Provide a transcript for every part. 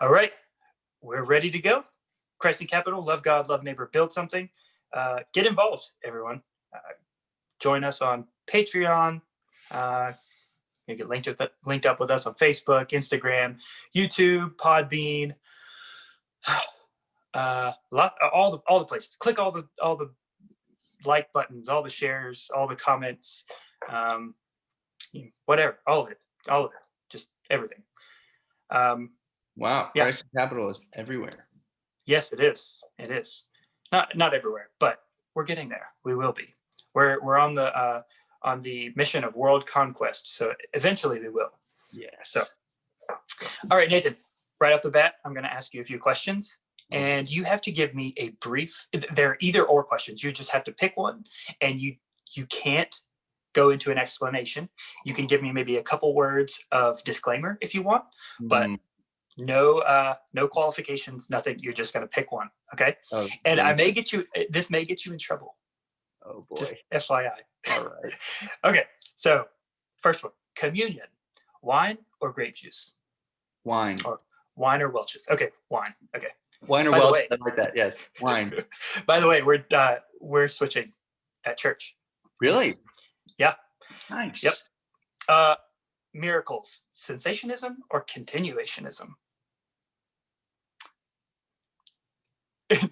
All right, we're ready to go. Christ in capital, love God, love neighbor, build something. Get involved, everyone. Join us on Patreon. You get linked up with us on Facebook, Instagram, YouTube, Podbean, all the places. Click all the like buttons, all the shares, all the comments, whatever, all of it, just everything. Wow, Christ capital is everywhere. Yes, it is. It is not everywhere, but we're getting there. We will be. We're on the mission of world conquest. So eventually we will. Yes. So, all right, Nathan. Right off the bat, I'm going to ask you a few questions, and you have to give me a brief. They're either or questions. You just have to pick one, and you can't go into an explanation. You can give me maybe a couple words of disclaimer if you want, but no qualifications, nothing. You're just going to pick one, okay? Oh, and this may get you in trouble. Oh boy. Just FYI. All right. Okay, so first one, communion, wine or grape juice? Wine. Or wine or Welch's? Okay, wine. Okay. Wine or Welch's, I like that. Yes, wine. By the way, we're switching at church. Really? Yeah. Nice. Yep. Miracles, sensationism or continuationism?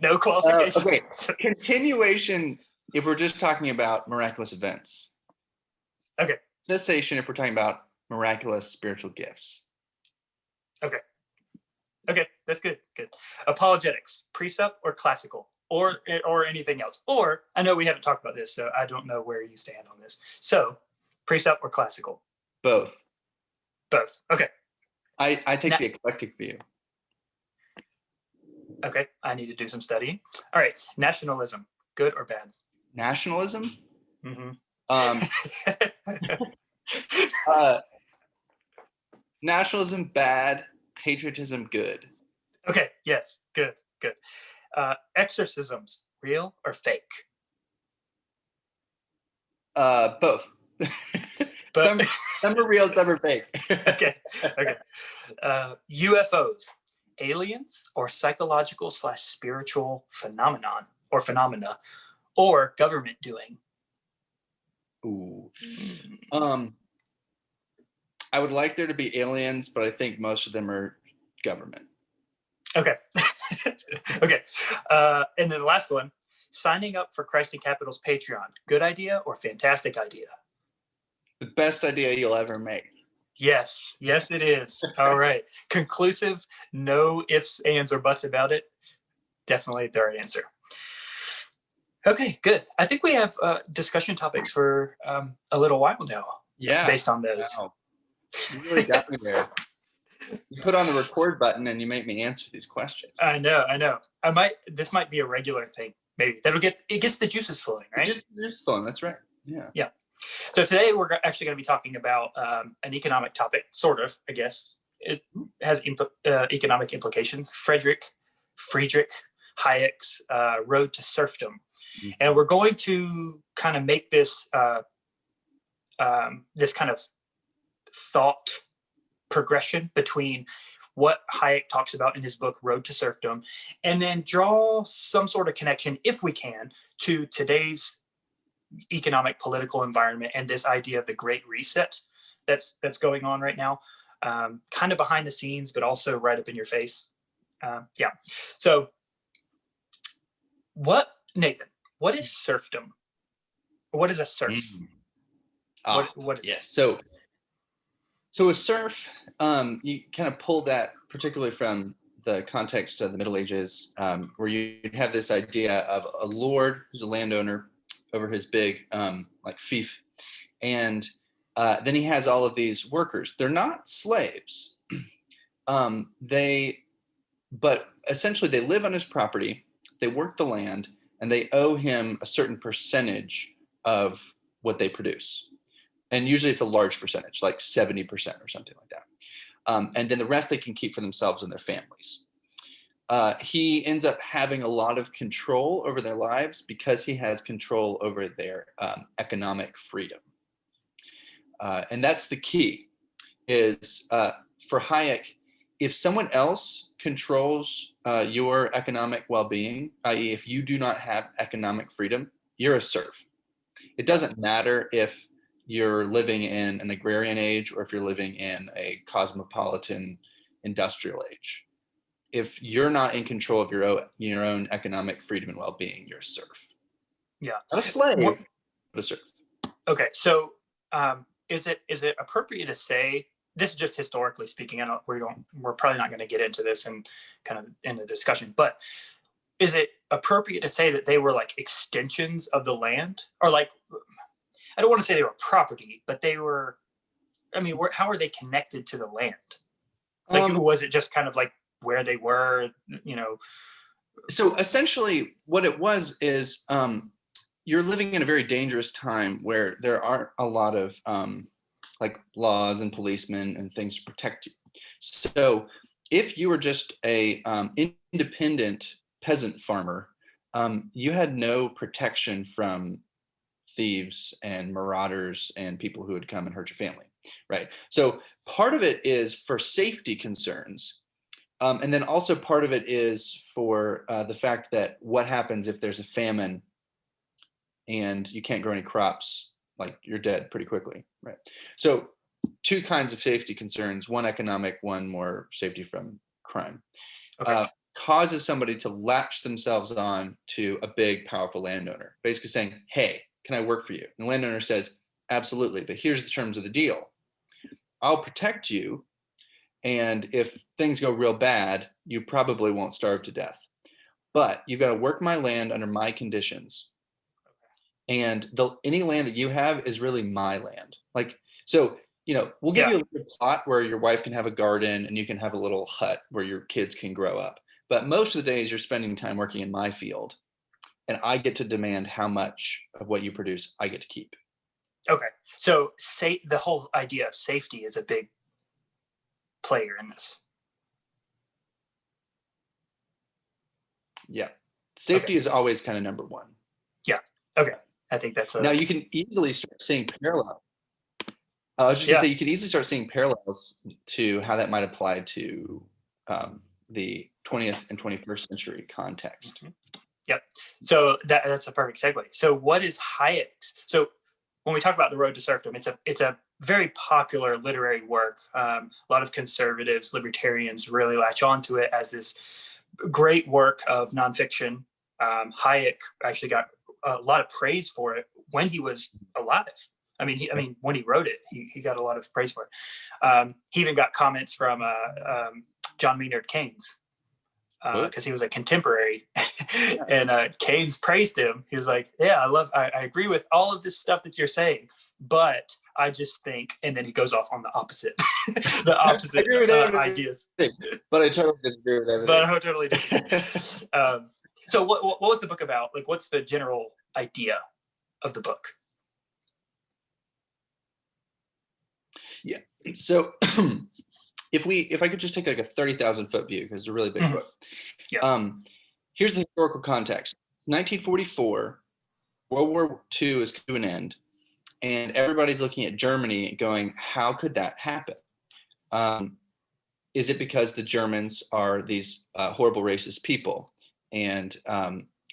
No qualification. Okay, continuation if we're just talking about miraculous events. Okay. Cessation if we're talking about miraculous spiritual gifts. Okay, that's good. Good. Apologetics, precept or classical, or anything else. Or I know we haven't talked about this, so I don't know where you stand on this. So, precept or classical? Both. Both. Okay. I take the eclectic view. Okay, I need to do some studying. All right, nationalism, good or bad? Nationalism? Mm-hmm. Nationalism bad, patriotism good. Okay, yes, good. Exorcisms, real or fake? Both. Some are real, some are fake. Okay. UFOs, aliens or psychological/spiritual phenomena, or government doing? Ooh. I would like there to be aliens, but I think most of them are government. Okay. Okay. And then the last one, signing up for Christ in Capital's Patreon, good idea or fantastic idea? The best idea you'll ever make. Yes, it is. All right. Conclusive, no ifs, ands, or buts about it. Definitely the right answer. Okay, good. I think we have discussion topics for a little while now. Yeah. Based on those. Wow. You really got me there. You put on the record button and you make me answer these questions. I know. This might be a regular thing. Maybe it gets the juices flowing, right? It gets flowing. That's right. Yeah. So today we're actually going to be talking about an economic topic, sort of, I guess. It has economic implications. Freidrick Hayek's Road to Serfdom. Mm-hmm. And we're going to kind of make this this kind of thought progression between what Hayek talks about in his book, Road to Serfdom, and then draw some sort of connection, if we can, to today's economic political environment and this idea of the Great Reset that's going on right now, kind of behind the scenes, but also right up in your face. So Nathan, what is serfdom? What is a serf? What is yes. So a serf, you kind of pull that particularly from the context of the Middle Ages, where you have this idea of a lord who's a landowner over his big fief, and then he has all of these workers. They're not slaves, but essentially they live on his property, they work the land, and they owe him a certain percentage of what they produce. And usually it's a large percentage, like 70% or something like that. And then the rest they can keep for themselves and their families. He ends up having a lot of control over their lives because he has control over their economic freedom. And that's the key, is for Hayek, if someone else controls your economic well-being, i.e. if you do not have economic freedom, you're a serf. It doesn't matter if you're living in an agrarian age or if you're living in a cosmopolitan industrial age. If you're not in control of your own economic freedom and well-being, you're a serf. Yeah. Not a slave, but a serf. Okay, so is it appropriate to say, this is just historically speaking, and we're probably not going to get into this and kind of in the discussion, but is it appropriate to say that they were like extensions of the land, or like, I don't want to say they were property, but they were, I mean, how are they connected to the land? Like, was it just kind of like where they were, you know? So essentially what it was is, you're living in a very dangerous time where there aren't a lot of like laws and policemen and things to protect you. So if you were just a independent peasant farmer, you had no protection from thieves and marauders and people who would come and hurt your family, right? So part of it is for safety concerns. And then also part of it is for the fact that what happens if there's a famine and you can't grow any crops, like you're dead pretty quickly, right? So two kinds of safety concerns, one economic, one more safety from crime. Okay. Causes somebody to latch themselves on to a big, powerful landowner, basically saying, hey, can I work for you? And the landowner says, absolutely, but here's the terms of the deal. I'll protect you, and if things go real bad, you probably won't starve to death. But you've got to work my land under my conditions. And any land that you have is really my land. Like, so, you know, we'll give you a little plot where your wife can have a garden and you can have a little hut where your kids can grow up. But most of the days you're spending time working in my field, and I get to demand how much of what you produce I get to keep. Okay. So the whole idea of safety is a big player in this. Yeah. Safety is always kind of number one. Yeah. Okay. I think that's now you can easily start seeing parallels. I was just gonna say, you can easily start seeing parallels to how that might apply to the 20th and 21st century context. Mm-hmm. Yep. So that's a perfect segue. So what is Hayek's? So when we talk about The Road to Serfdom, it's a very popular literary work. A lot of conservatives, libertarians really latch onto it as this great work of nonfiction. Hayek actually got a lot of praise for it when he was alive. I mean, when he wrote it, he got a lot of praise for it. He even got comments from John Maynard Keynes, because he was a contemporary, and Keynes praised him. He was like, "Yeah, I agree with all of this stuff that you're saying, but I just think," and then he goes off on the opposite, ideas. But I totally disagree with everything. But I totally disagree. So what was the book about? Like, what's the general idea of the book? Yeah. So if I could just take like a 30,000 foot view, because it's a really big book. Yeah. Here's the historical context. 1944, World War II is coming to an end, and everybody's looking at Germany going, how could that happen? Is it because the Germans are these horrible racist people? And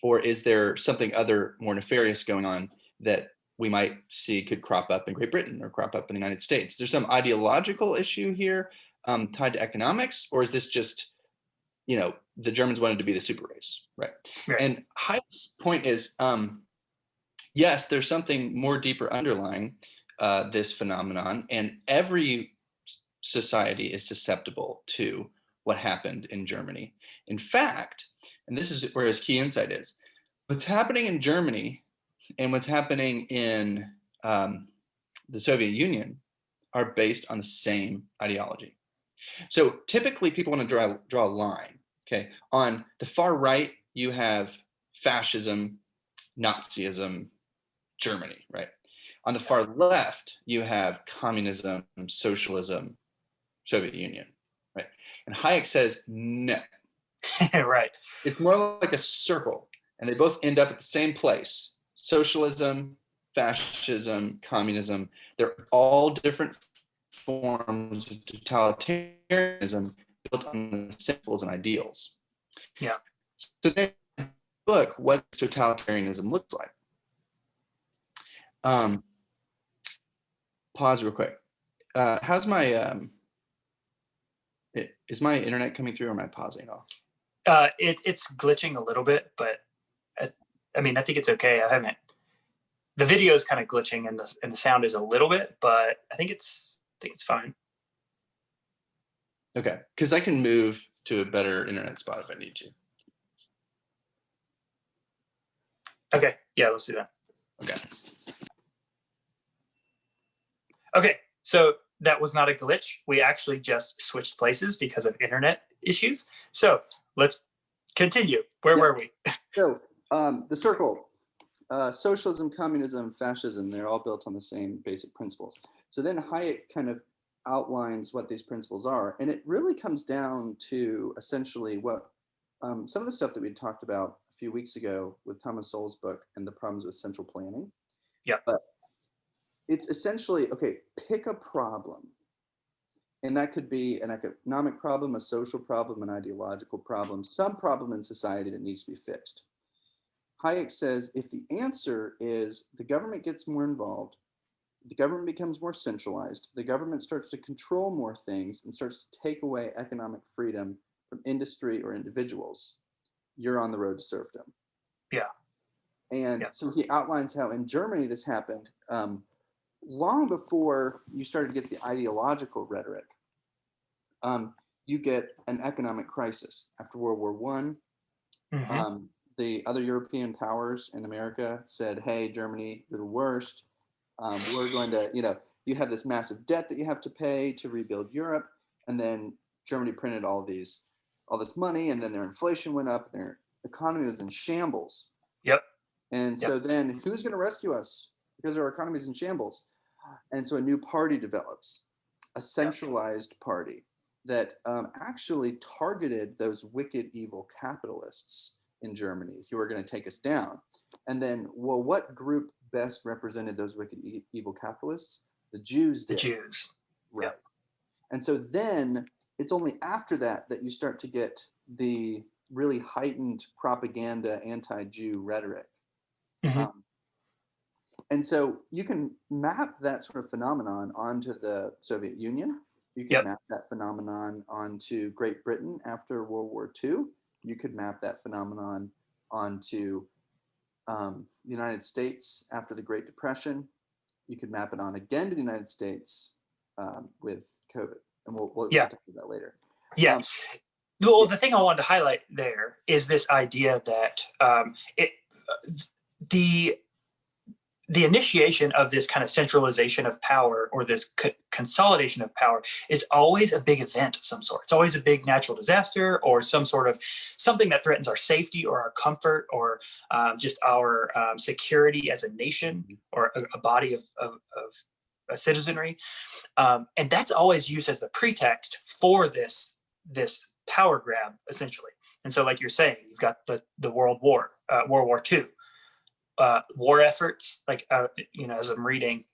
or is there something other more nefarious going on that we might see could crop up in Great Britain or crop up in the United States? Is there some ideological issue here tied to economics, or is this just, you know, the Germans wanted to be the super race, right? And Hayek's point is, yes, there's something more deeper underlying this phenomenon, and every society is susceptible to what happened in Germany. In fact, and this is where his key insight is, what's happening in Germany and what's happening in the Soviet Union are based on the same ideology. So typically people want to draw a line, okay? On the far right, you have fascism, Nazism, Germany, right? On the far left, you have communism, socialism, Soviet Union, right? And Hayek says, no. Right. It's more like a circle, and they both end up at the same place. Socialism, fascism, communism, they're all different forms of totalitarianism, built on the principles and ideals. Yeah. So then, book, what totalitarianism looks like. Pause real quick. How's my is my internet coming through, or am I pausing at all? It's glitching a little bit, but I mean, I think it's okay. I haven't. The video is kind of glitching, and the sound is a little bit, but I think it's fine. Okay, because I can move to a better internet spot if I need to. Okay, yeah, let's do that. Okay. Okay, so that was not a glitch. We actually just switched places because of internet issues. So let's continue. Where were we? So the circle, socialism, communism, fascism, they're all built on the same basic principles. So then Hayek kind of outlines what these principles are. And it really comes down to essentially what some of the stuff that we talked about a few weeks ago with Thomas Sowell's book and the problems with central planning. Yeah. But it's essentially, okay, pick a problem. And that could be an economic problem, a social problem, an ideological problem, some problem in society that needs to be fixed. Hayek says if the answer is the government gets more involved, the government becomes more centralized, the government starts to control more things and starts to take away economic freedom from industry or individuals, you're on the road to serfdom. Yeah. And so he outlines how in Germany this happened long before you started to get the ideological rhetoric. You get an economic crisis after World War I. Mm-hmm. The other European powers in America said, hey, Germany, you're the worst. We're going to, you have this massive debt that you have to pay to rebuild Europe. And then Germany printed all this money, and then their inflation went up, and their economy was in shambles. Yep. And so then who's going to rescue us? Because our economy is in shambles. And so a new party develops, a centralized party that actually targeted those wicked, evil capitalists in Germany who are going to take us down. And then, well, what group best represented those wicked, evil capitalists? The Jews did. The Jews. Right. Yep. And so then it's only after that that you start to get the really heightened propaganda, anti-Jew rhetoric. Mm-hmm. And so you can map that sort of phenomenon onto the Soviet Union. You can map that phenomenon onto Great Britain after World War II. You could map that phenomenon onto the United States after the Great Depression. You could map it on again to the United States with COVID. And we'll talk about that later. Yeah. Well, the thing I wanted to highlight there is this idea that the initiation of this kind of centralization of power, or this consolidation of power, is always a big event of some sort. It's always a big natural disaster, or some sort of something that threatens our safety or our comfort, or just our security as a nation, or a body of a citizenry. And that's always used as the pretext for this power grab, essentially. And so, like you're saying, you've got the World War II. War efforts, like as I'm reading,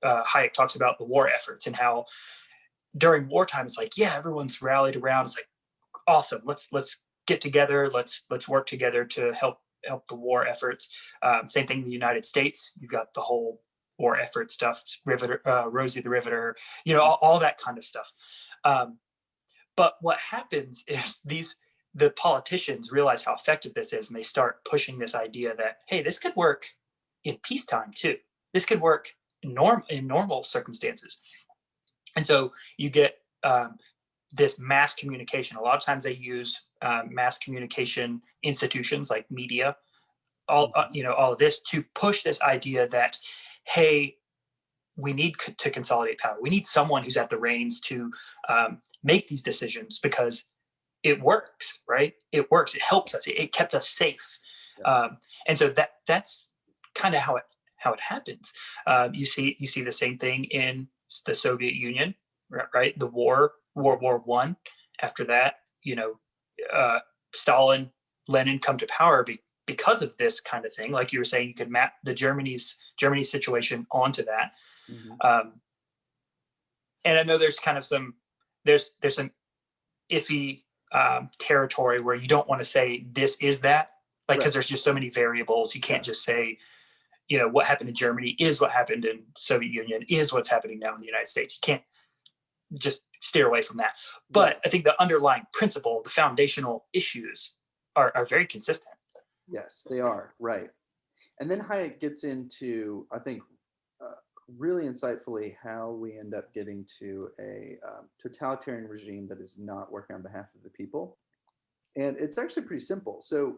Hayek talks about the war efforts and how during wartime it's like, everyone's rallied around. It's like, awesome, let's get together, let's work together to help the war efforts. Same thing in the United States. You've got the whole war effort stuff, Riveter, Rosie the Riveter, all that kind of stuff. But what happens is the politicians realize how effective this is, and they start pushing this idea that, hey, this could work in peacetime too. This could work in normal circumstances. And so you get this mass communication. A lot of times they use mass communication institutions like media, all of this to push this idea that, hey, we need to consolidate power. We need someone who's at the reins to make these decisions, because it works, right? It works. It helps us. It kept us safe. Yeah. And so that's kind of how it happens. You see the same thing in the Soviet Union, right? The World War I. After that, Stalin, Lenin come to power because of this kind of thing. Like you were saying, you could map the Germany's situation onto that. Mm-hmm. And I know there's kind of some iffy territory where you don't want to say this is that, like, because there's just so many variables. You can't just say, you know, what happened in Germany is what happened in Soviet Union is what's happening now in the United States. You can't just steer away from that. But I think the underlying principle, the foundational issues are very consistent. Yes, they are, right. And then Hayek gets into, I think, really insightfully how we end up getting to a totalitarian regime that is not working on behalf of the people. And it's actually pretty simple. So,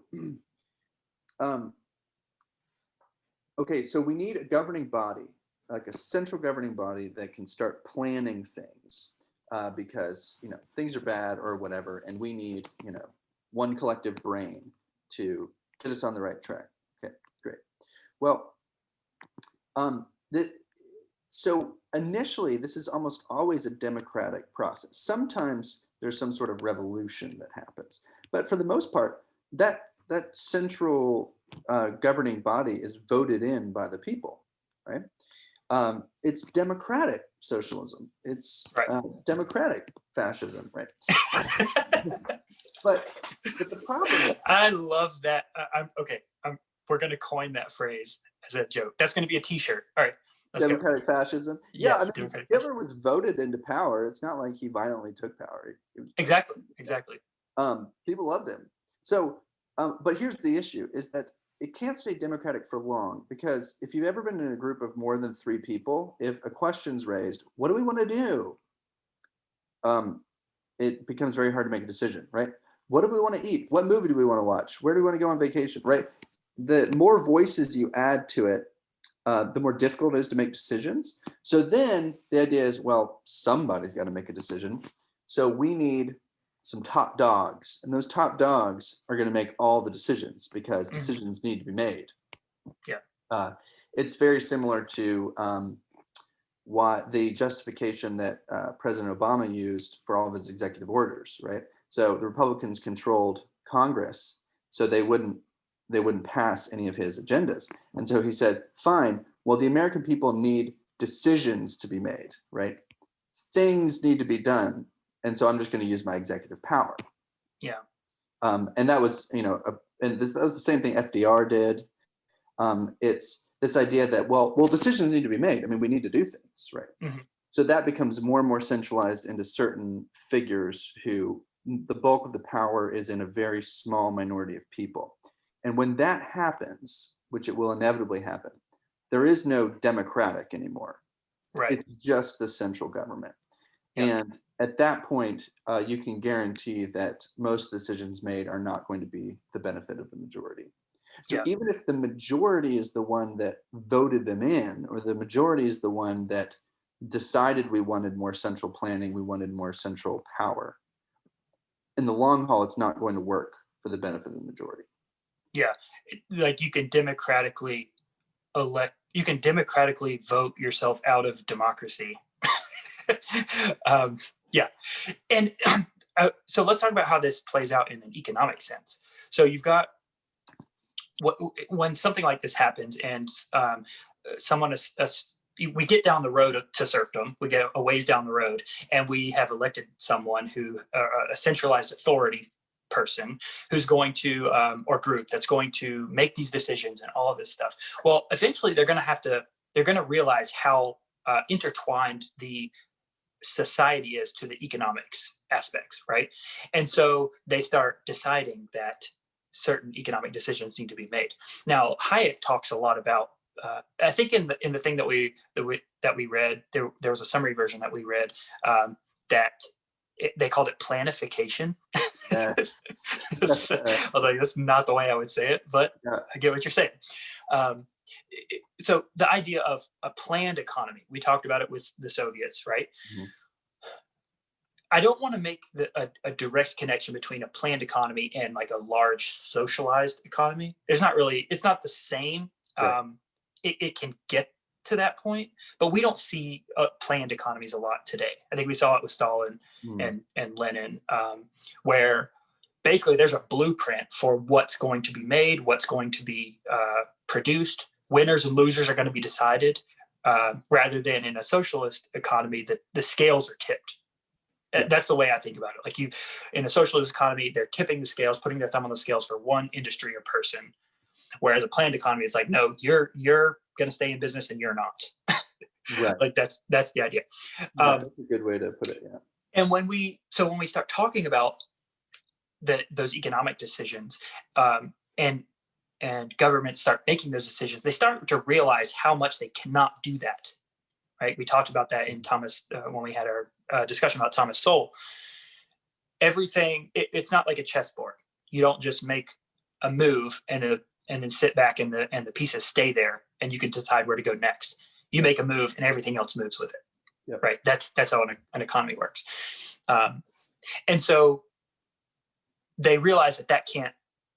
okay, so we need a governing body, like a central governing body that can start planning things because, you know, things are bad or whatever, and we need, you know, one collective brain to get us on the right track. Okay, great. Well, so initially, this is almost always a democratic process. Sometimes there's some sort of revolution that happens, but for the most part, that central governing body is voted in by the people, right? It's democratic socialism. It's democratic fascism, right? but the problem. I love that. We're going to coin that phrase as a joke. That's going to be a T-shirt. All right. Democratic fascism. Yeah, Yes, I mean, Hitler was voted into power. It's not like he violently took power. Exactly. People loved him. So, but here's the issue: is that it can't stay democratic for long, because if you've ever been in a group of more than 3 people, if a question's raised, what do we want to do? It becomes very hard to make a decision, right? What do we want to eat? What movie do we want to watch? Where do we want to go on vacation, right? The more voices you add to it, the more difficult it is to make decisions. So then the idea is, well, somebody's got to make a decision. So we need some top dogs, and those top dogs are going to make all the decisions because decisions need to be made. Yeah. It's very similar to why the justification that President Obama used for all of his executive orders, right? So the Republicans controlled Congress, so they wouldn't pass any of his agendas. And so he said, fine, well, the American people need decisions to be made, right? Things need to be done. And so I'm just going to use my executive power. Yeah. And that was, you know, that was the same thing FDR did. It's this idea that, well, decisions need to be made. I mean, we need to do things, right? Mm-hmm. So that becomes more and more centralized into certain figures who the bulk of the power is in a very small minority of people. And when that happens, which it will inevitably happen, there is no democratic anymore. Right. It's just the central government. Yep. And at that point, you can guarantee that most decisions made are not going to be the benefit of the majority. So even if the majority is the one that voted them in, or the majority is the one that decided we wanted more central planning, we wanted more central power, in the long haul, it's not going to work for the benefit of the majority. Yeah, like you can democratically vote yourself out of democracy. And so let's talk about how this plays out in an economic sense. So you've got when something like this happens, and we get down the road to serfdom, we get a ways down the road, and we have elected someone who a centralized authority person who's going to or group that's going to make these decisions and all of this stuff. Well, eventually they're going to realize how intertwined the society is to the economics aspects, right? And so they start deciding that certain economic decisions need to be made. Now, Hayek talks a lot about I think in the thing that we read, there was a summary version that we read that they called it planification. Yes. I was like, that's not the way I would say it, but I get what you're saying. So the idea of a planned economy, we talked about it with the Soviets, right? Mm-hmm. I don't want to make a direct connection between a planned economy and like a large socialized economy. It's not the same. Right. It can get to that point, but we don't see planned economies a lot today. I think we saw it with Stalin and Lenin, where basically there's a blueprint for what's going to be made, what's going to be produced. Winners and losers are going to be decided, rather than in a socialist economy that the scales are tipped. Yeah. That's the way I think about it. Like in a socialist economy, they're tipping the scales, putting their thumb on the scales for one industry or person. Whereas a planned economy, it's like, no, you're going to stay in business and you're not. Right. Like that's the idea. That's a good way to put it. Yeah. And when we start talking about those economic decisions, and governments start making those decisions, they start to realize how much they cannot do that. Right? We talked about that in Thomas when we had our discussion about Thomas Sowell. Everything, it's not like a chessboard. You don't just make a move and then sit back and the pieces stay there and you can decide where to go next. You make a move and everything else moves with it. Yep. Right? That's how an economy works. And so they realize that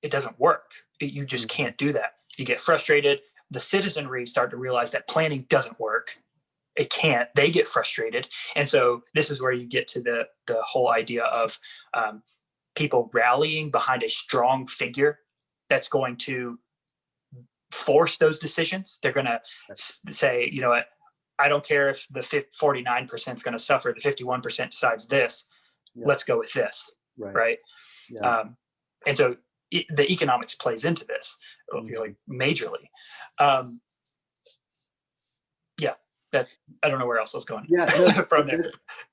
it doesn't work. You just can't do that. You get frustrated. The citizenry start to realize that planning doesn't work. It can't. They get frustrated. And so this is where you get to the whole idea of people rallying behind a strong figure that's going to force those decisions. They're going to say, you know what, I don't care if the 49% is going to suffer, the 51% decides this, let's go with this. Right. Yeah. And so the economics plays into this like majorly. That I don't know where else I was going. Yeah, no, from there.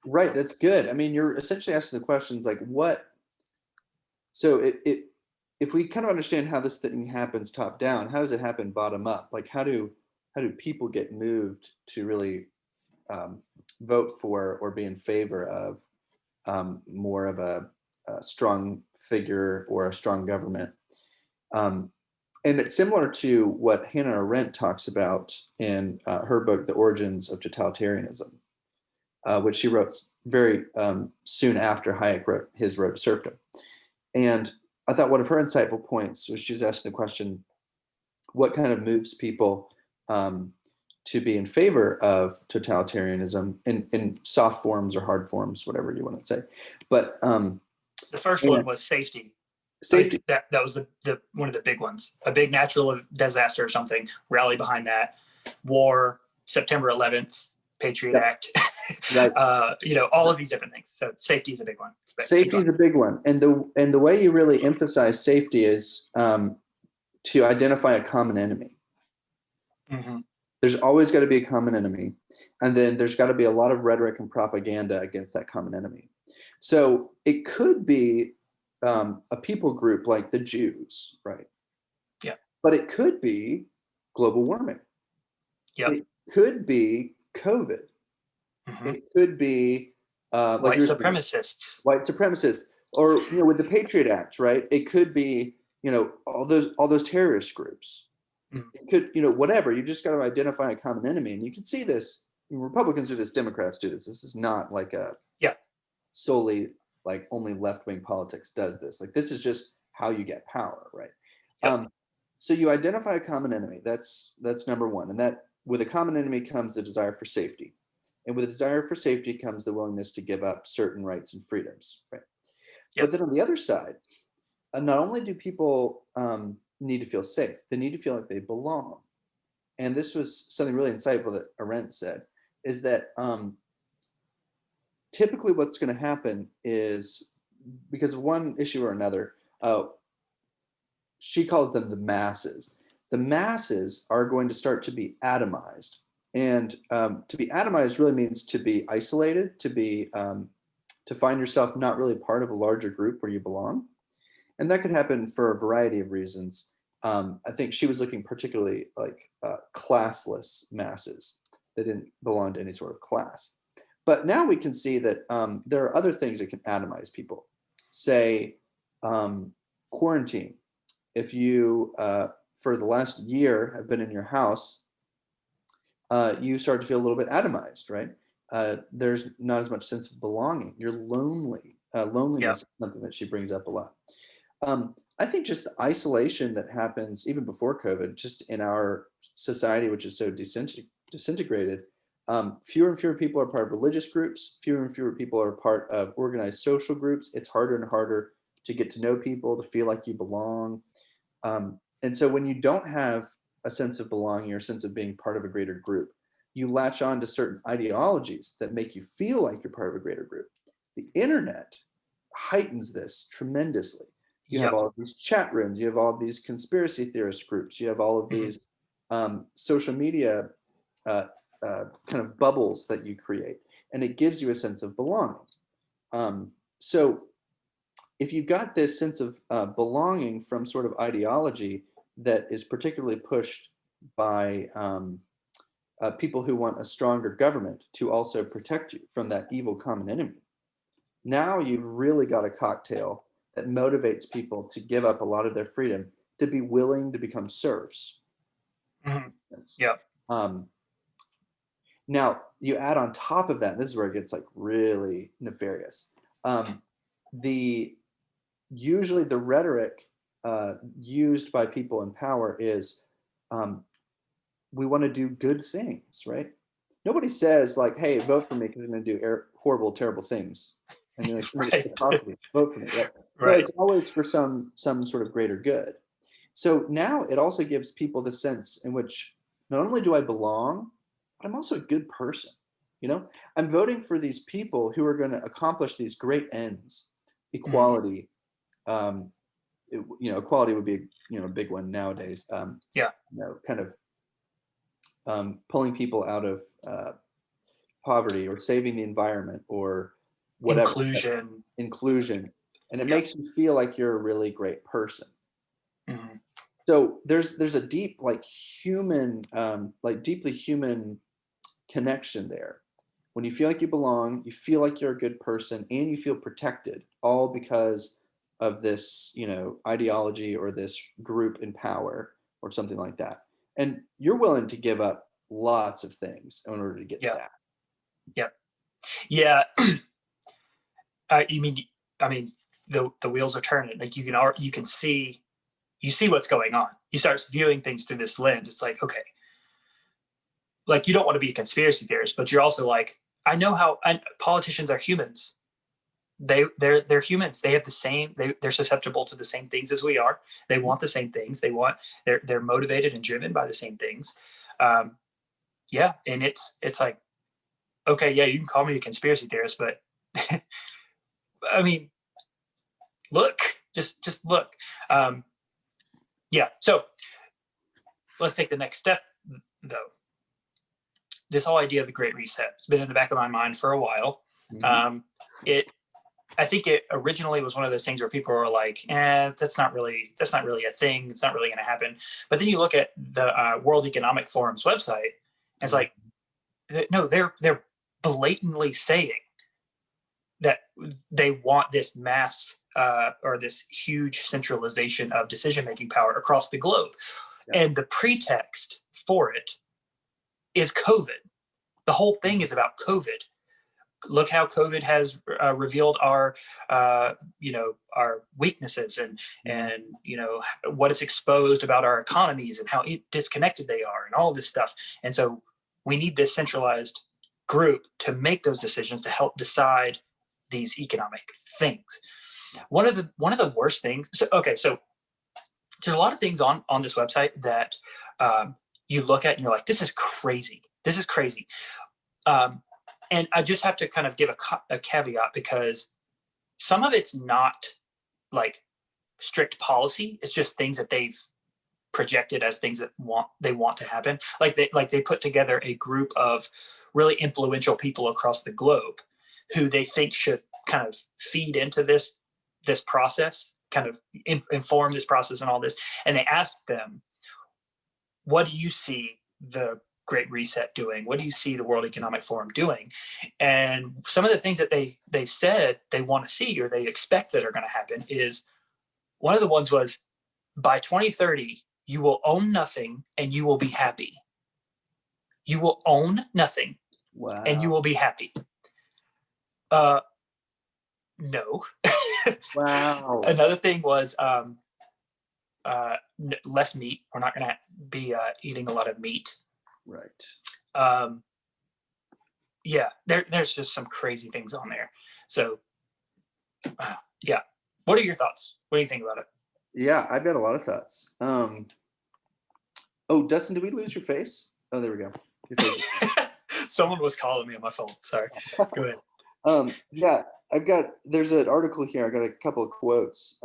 Right, that's good. I mean, you're essentially asking the questions like what. So if we kind of understand how this thing happens top down, how does it happen bottom up? Like how do people get moved to really vote for or be in favor of more of a strong figure or a strong government? And it's similar to what Hannah Arendt talks about in her book, The Origins of Totalitarianism, which she wrote very soon after Hayek wrote his Road to Serfdom. And I thought one of her insightful points was she was asking the question, what kind of moves people to be in favor of totalitarianism in soft forms or hard forms, whatever you want to say. But the first one was safety. Safety. That was the one of the big ones. A big natural disaster or something, rally behind that. War, September 11th, Patriot Act. Right. All of these different things. So safety is a big one. Safety is a big one, and the way you really emphasize safety is to identify a common enemy. Mm-hmm. There's always got to be a common enemy, and then there's got to be a lot of rhetoric and propaganda against that common enemy. So it could be a people group like the Jews, right? Yeah. But it could be global warming. Yeah. It could be COVID. Mm-hmm. It could be white supremacists. White supremacists, or with the Patriot Act, right? It could be all those terrorist groups. Mm-hmm. It could whatever. You just got to identify a common enemy, and you can see this. Republicans do this. Democrats do this. This is not like solely like only left-wing politics does this. Like this is just how you get power, right? Yep. So you identify a common enemy. That's number one, and that with a common enemy comes the desire for safety. And with a desire for safety comes the willingness to give up certain rights and freedoms, right? Yep. But then on the other side, not only do people need to feel safe, they need to feel like they belong. And this was something really insightful that Arendt said, is that typically what's going to happen is, because of one issue or another, she calls them the masses. The masses are going to start to be atomized. And to be atomized really means to be isolated, to find yourself not really part of a larger group where you belong. And that could happen for a variety of reasons. I think she was looking particularly like classless masses that didn't belong to any sort of class. But now we can see that there are other things that can atomize people. Say quarantine. If you, for the last year, have been in your house, you start to feel a little bit atomized, right? There's not as much sense of belonging. You're lonely. Loneliness is something that she brings up a lot. I think just the isolation that happens even before COVID, just in our society, which is so disintegrated, fewer and fewer people are part of religious groups. Fewer and fewer people are part of organized social groups. It's harder and harder to get to know people, to feel like you belong. And so when you don't have a sense of belonging or a sense of being part of a greater group, you latch on to certain ideologies that make you feel like you're part of a greater group. The internet heightens this tremendously. You have Yep. all of these chat rooms, you have all of these conspiracy theorist groups, you have all of these social media kind of bubbles that you create, and it gives you a sense of belonging. So if you've got this sense of belonging from sort of ideology that is particularly pushed by people who want a stronger government to also protect you from that evil common enemy, now you've really got a cocktail that motivates people to give up a lot of their freedom to be willing to become serfs. Yeah. Now you add on top of that, this is where it gets like really nefarious. Usually the rhetoric used by people in power is, we want to do good things, right? Nobody says like, hey, vote for me because I'm going to do horrible, terrible things. And then vote for me. Right? Right. No, it's always for some sort of greater good. So now it also gives people the sense in which not only do I belong, but I'm also a good person. You know, I'm voting for these people who are going to accomplish these great ends. Equality, equality would be a big one nowadays. Yeah. Kind of pulling people out of poverty, or saving the environment, or whatever. Inclusion, and it makes you feel like you're a really great person. So there's a deep, like human, deeply human connection there. When you feel like you belong, you feel like you're a good person, and you feel protected, all because of this, ideology or this group in power or something like that. And you're willing to give up lots of things in order to get that. Yeah. I mean, the wheels are turning. Like you can see what's going on. You start viewing things through this lens. It's like, okay, like you don't want to be a conspiracy theorist, but you're also like, I know how politicians are humans. They're humans. They have the same. They're susceptible to the same things as we are. They want the same things. They're motivated and driven by the same things. Yeah, and it's like, okay, yeah, you can call me a conspiracy theorist, but I mean, look, just look. Yeah. So let's take the next step, though. This whole idea of the Great Reset has been in the back of my mind for a while. I think it originally was one of those things where people were like, that's not really a thing. It's not really going to happen. But then you look at the World Economic Forum's website, and it's like, no, they're blatantly saying that they want this mass or this huge centralization of decision-making power across the globe. Yeah. And the pretext for it is COVID. The whole thing is about COVID. Look how COVID has revealed our weaknesses and what it's exposed about our economies and how disconnected they are and all this stuff. And so we need this centralized group to make those decisions to help decide these economic things. One of the worst things. So there's a lot of things on this website that you look at and you're like, this is crazy. This is crazy. And I just have to kind of give a caveat, because some of it's not like strict policy. It's just things that they've projected as things that they want to happen. Like they put together a group of really influential people across the globe who they think should kind of feed into this process, kind of inform this process and all this. And they asked them, what do you see the Great Reset doing? What do you see the World Economic Forum doing? And some of the things that they've said they want to see or they expect that are going to happen is, one of the ones was, by 2030, you will own nothing and you will be happy. You will own nothing. Wow. And you will be happy. No. Wow. Another thing was less meat. We're not going to be eating a lot of meat. Right. Yeah, there's just some crazy things on there. So, yeah. What are your thoughts? What do you think about it? Yeah, I've got a lot of thoughts. Oh, Dustin, did we lose your face? Oh, there we go. Your face. Someone was calling me on my phone. Sorry. Go ahead. Yeah, there's an article here. I got a couple of quotes.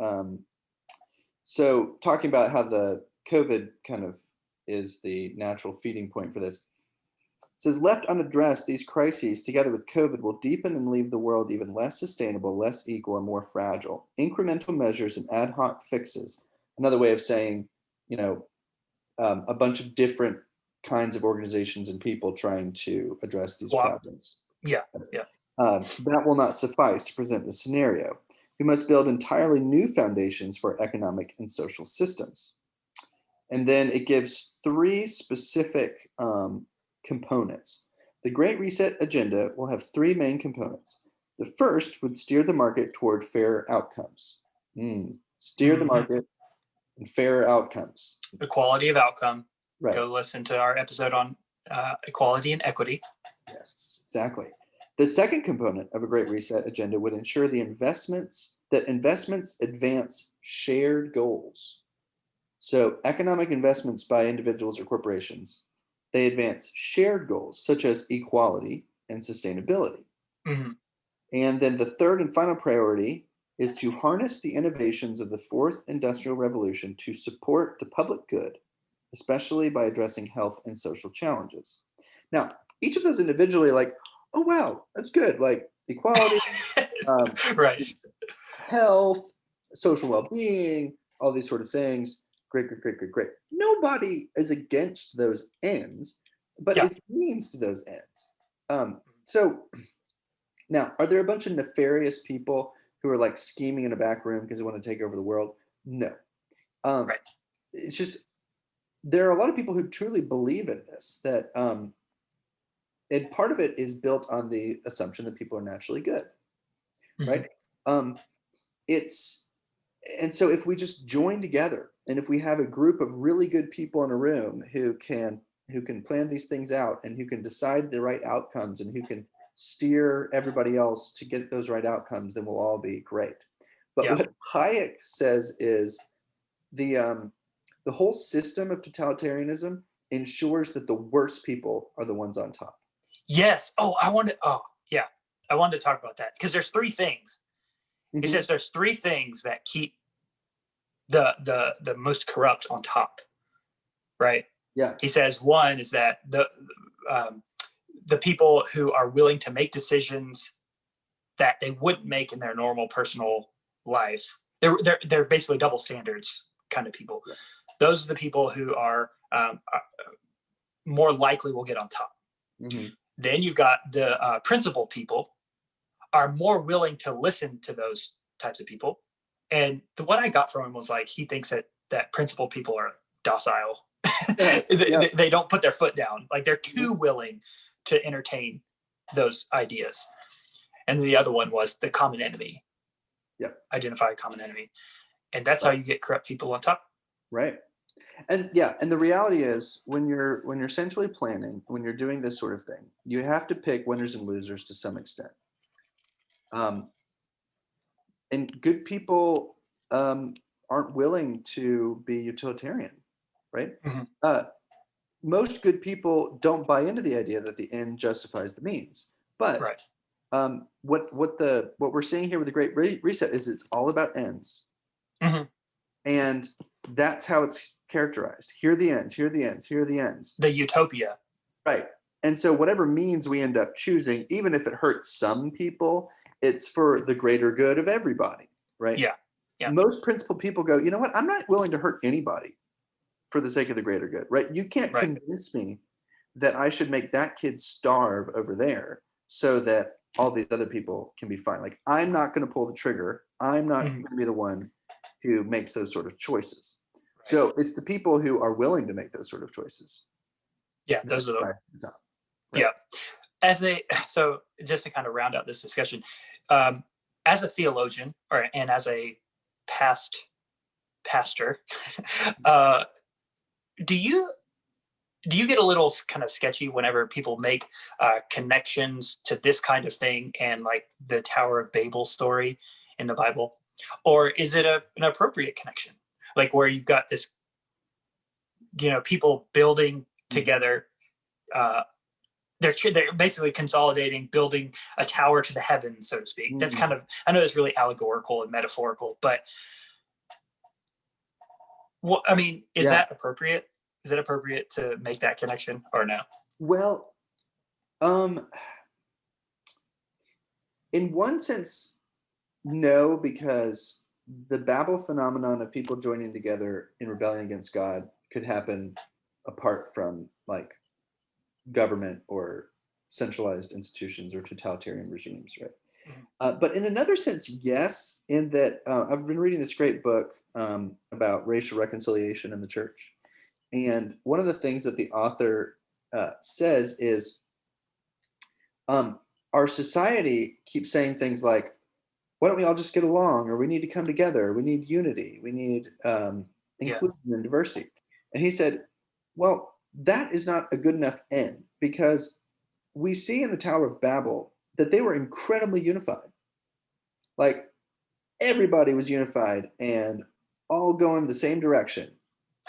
So talking about how the COVID kind of is the natural feeding point for this. It says, left unaddressed, these crises, together with COVID, will deepen and leave the world even less sustainable, less equal, and more fragile. Incremental measures and ad hoc fixes. Another way of saying, a bunch of different kinds of organizations and people trying to address these problems. Yeah. That will not suffice to present the scenario. We must build entirely new foundations for economic and social systems. And then it gives three specific components. The Great Reset agenda will have three main components. The first would steer the market toward fair outcomes. Steer the market and fair outcomes. Equality of outcome. Right. Go listen to our episode on equality and equity. Yes, exactly. The second component of a Great Reset agenda would ensure that investments advance shared goals. So economic investments by individuals or corporations, they advance shared goals such as equality and sustainability. Mm-hmm. And then the third and final priority is to harness the innovations of the fourth industrial revolution to support the public good, especially by addressing health and social challenges. Now, each of those individually, like, oh, wow, that's good. Like equality, right. health, social well-being, all these sort of things. Great. Nobody is against those ends, but it's means to those ends. So now, are there a bunch of nefarious people who are like scheming in a back room because they want to take over the world? No. Right. It's just, there are a lot of people who truly believe in this, that and part of it is built on the assumption that people are naturally good, right? And so if we just join together, and if we have a group of really good people in a room who can plan these things out, and who can decide the right outcomes, and who can steer everybody else to get those right outcomes, then we'll all be great. But what Hayek says is the whole system of totalitarianism ensures that the worst people are the ones on top. Yes. I wanted to talk about that, because there's three things. He says there's three things that keep the most corrupt on top, right? Yeah. He says one is that the people who are willing to make decisions that they wouldn't make in their normal personal lives, they're basically double standards kind of people. Yeah. Those are the people who are more likely will get on top. Then you've got the principled people are more willing to listen to those types of people. And what I got from him was like, he thinks that principled people are docile. They don't put their foot down. Like they're too willing to entertain those ideas. And the other one was the common enemy. Yeah. Identify a common enemy. And that's how you get corrupt people on top. Right. And the reality is when you're centrally planning, when you're doing this sort of thing, you have to pick winners and losers to some extent. And good people aren't willing to be utilitarian, right? Most good people don't buy into the idea that the end justifies the means. But what we're seeing here with the Great Reset is it's all about ends. And that's how it's characterized. Here are the ends, here are the ends, here are the ends. The utopia. Right. And so whatever means we end up choosing, even if it hurts some people, it's for the greater good of everybody, right? Yeah. Most principled people go, you know what? I'm not willing to hurt anybody for the sake of the greater good, right? You can't convince me that I should make that kid starve over there so that all these other people can be fine. Like, I'm not going to pull the trigger. I'm not going to be the one who makes those sort of choices. Right. So it's the people who are willing to make those sort of choices. Yeah, those are the top. Right? Yeah. So just to kind of round out this discussion, as a theologian and as a pastor, do you get a little kind of sketchy whenever people make connections to this kind of thing and like the Tower of Babel story in the Bible? Or is it an appropriate connection? Like where you've got this, people building together they're basically consolidating, building a tower to the heavens, so to speak. That's kind of, I know it's really allegorical and metaphorical, but what, I mean, is that appropriate? Is it appropriate to make that connection or no? Well, in one sense, no, because the Babel phenomenon of people joining together in rebellion against God could happen apart from like government or centralized institutions or totalitarian regimes, right? But in another sense, yes, in that I've been reading this great book about racial reconciliation in the church. And one of the things that the author says is our society keeps saying things like, why don't we all just get along? Or we need to come together. We need unity. We need inclusion and diversity. And he said, well, that is not a good enough end, because we see in the Tower of Babel that they were incredibly unified. Like everybody was unified and all going the same direction.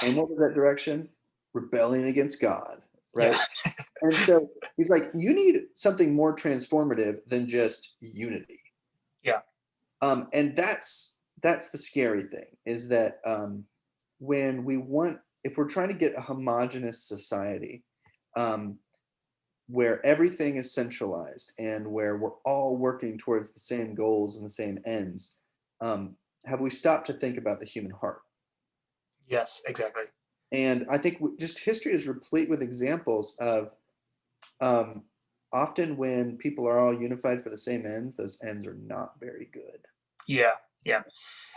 And what was that direction? Rebellion against God, right? Yeah. And so he's like, you need something more transformative than just unity. Yeah. And that's the scary thing, is that when we want, if we're trying to get a homogenous society where everything is centralized and where we're all working towards the same goals and the same ends, have we stopped to think about the human heart? Yes, exactly. And I think just history is replete with examples of often when people are all unified for the same ends, those ends are not very good. Yeah, yeah.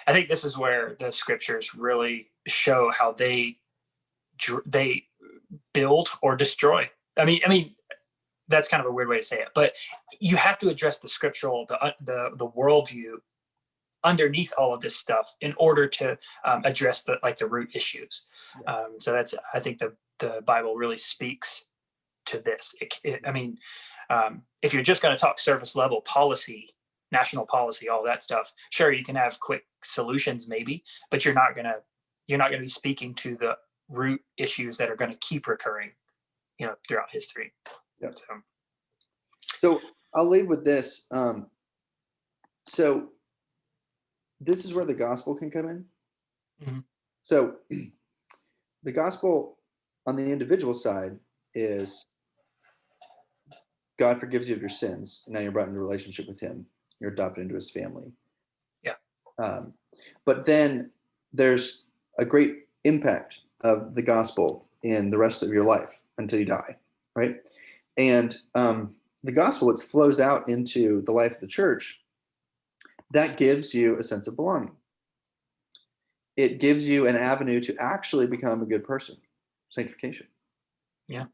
I think this is where the scriptures really show how they build or destroy. I mean, that's kind of a weird way to say it, but you have to address the scriptural, the worldview underneath all of this stuff in order to address the root issues. Yeah. So that's, I think the Bible really speaks to this. If you're just going to talk surface level policy, national policy, all that stuff, sure, you can have quick solutions maybe, but you're not going to be speaking to the root issues that are going to keep recurring, throughout history. Yep. So I'll leave with this. So this is where the gospel can come in. Mm-hmm. So the gospel on the individual side is God forgives you of your sins, and now you're brought into a relationship with him. You're adopted into his family. Yeah. But then there's a great impact of the gospel in the rest of your life until you die, right? And the gospel, which flows out into the life of the church, that gives you a sense of belonging. It gives you an avenue to actually become a good person, sanctification. Yeah.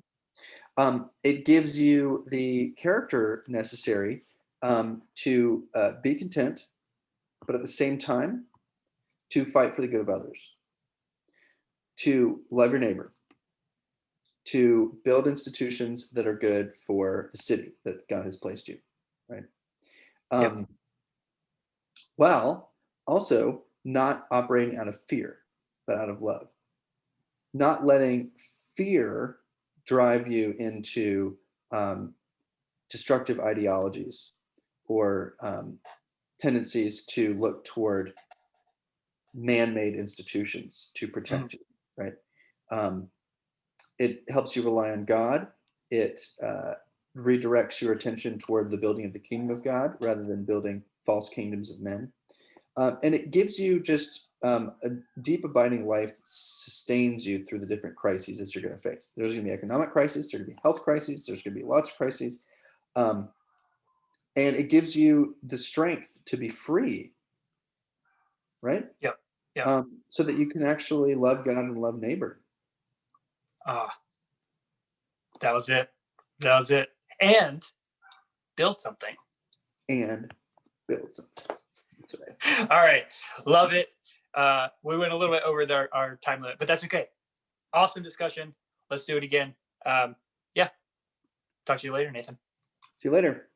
It gives you the character necessary to be content, but at the same time, to fight for the good of others, to love your neighbor, to build institutions that are good for the city that God has placed you, right? Yep. While also not operating out of fear, but out of love. Not letting fear drive you into destructive ideologies or tendencies to look toward man-made institutions to protect you, right? It helps you rely on God. It redirects your attention toward the building of the kingdom of God rather than building false kingdoms of men. And it gives you just a deep abiding life that sustains you through the different crises that you're going to face. There's going to be economic crisis, there's going to be health crises, there's going to be lots of crises. And it gives you the strength to be free, right? Yep. Yeah. So that you can actually love God and love neighbor. That was it. That was it. And build something. And build something. That's right. All right. Love it. We went a little bit over our time limit, but that's okay. Awesome discussion. Let's do it again. Yeah. Talk to you later, Nathan. See you later.